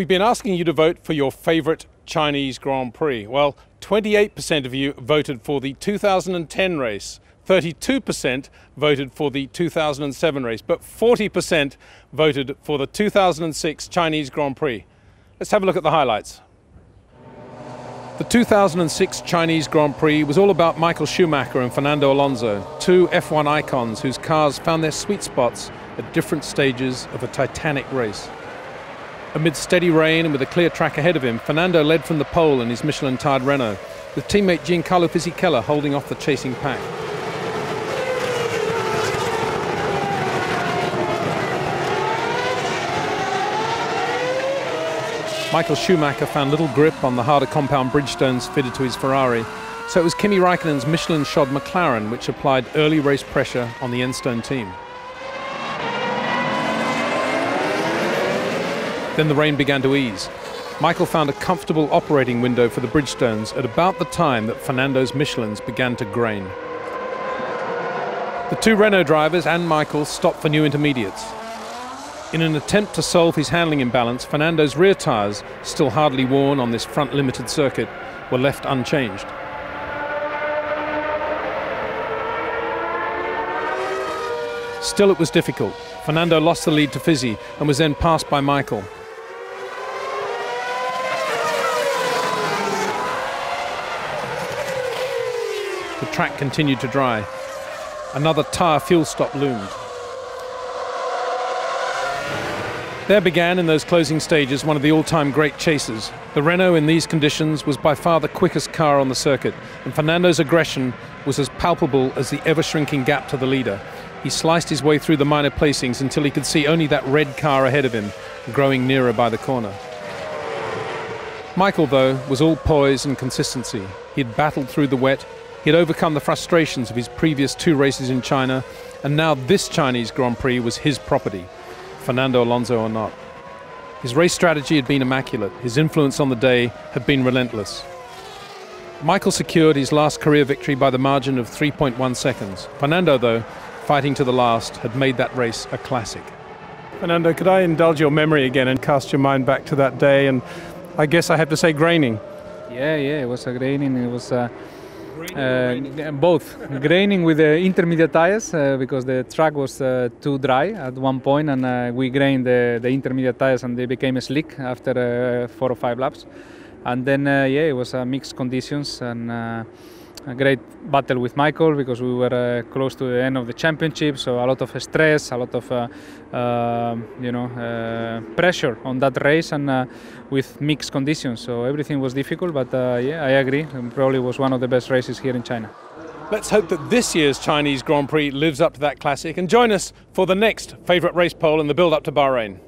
We've been asking you to vote for your favourite Chinese Grand Prix. Well, 28% of you voted for the 2010 race, 32% voted for the 2007 race, but 40% voted for the 2006 Chinese Grand Prix. Let's have a look at the highlights. The 2006 Chinese Grand Prix was all about Michael Schumacher and Fernando Alonso, two F1 icons whose cars found their sweet spots at different stages of a titanic race. Amid steady rain and with a clear track ahead of him, Fernando led from the pole in his Michelin-tarred Renault, with teammate Giancarlo Fisichella holding off the chasing pack. Michael Schumacher found little grip on the harder compound Bridgestones fitted to his Ferrari, so it was Kimi Räikkönen's Michelin-shod McLaren which applied early race pressure on the Enstone team. Then the rain began to ease. Michael found a comfortable operating window for the Bridgestones at about the time that Fernando's Michelins began to grain. The two Renault drivers and Michael stopped for new intermediates. In an attempt to solve his handling imbalance, Fernando's rear tyres, still hardly worn on this front-limited circuit, were left unchanged. Still, it was difficult. Fernando lost the lead to Fizzy and was then passed by Michael. The track continued to dry. Another tyre fuel stop loomed. There began, in those closing stages, one of the all-time great chases. The Renault in these conditions was by far the quickest car on the circuit, and Fernando's aggression was as palpable as the ever-shrinking gap to the leader. He sliced his way through the minor placings until he could see only that red car ahead of him, growing nearer by the corner. Michael, though, was all poise and consistency. He had battled through the wet, he had overcome the frustrations of his previous two races in China, and now this Chinese Grand Prix was his property, Fernando Alonso or not. His race strategy had been immaculate. His influence on the day had been relentless. Michael secured his last career victory by the margin of 3.1 seconds. Fernando, though, fighting to the last, had made that race a classic. Fernando, could I indulge your memory again and cast your mind back to that day? And I guess I have to say graining. Yeah, it was a graining. It was both graining with the intermediate tires because the track was too dry at one point, and we grained the intermediate tires and they became slick after 4 or 5 laps. And then it was mixed conditions and a great battle with Michael because we were close to the end of the championship, so a lot of stress, a lot of pressure on that race, and with mixed conditions, so everything was difficult, but I agree, it probably was one of the best races here in China. Let's hope that this year's Chinese Grand Prix lives up to that classic, and join us for the next favourite race poll in the build-up to Bahrain.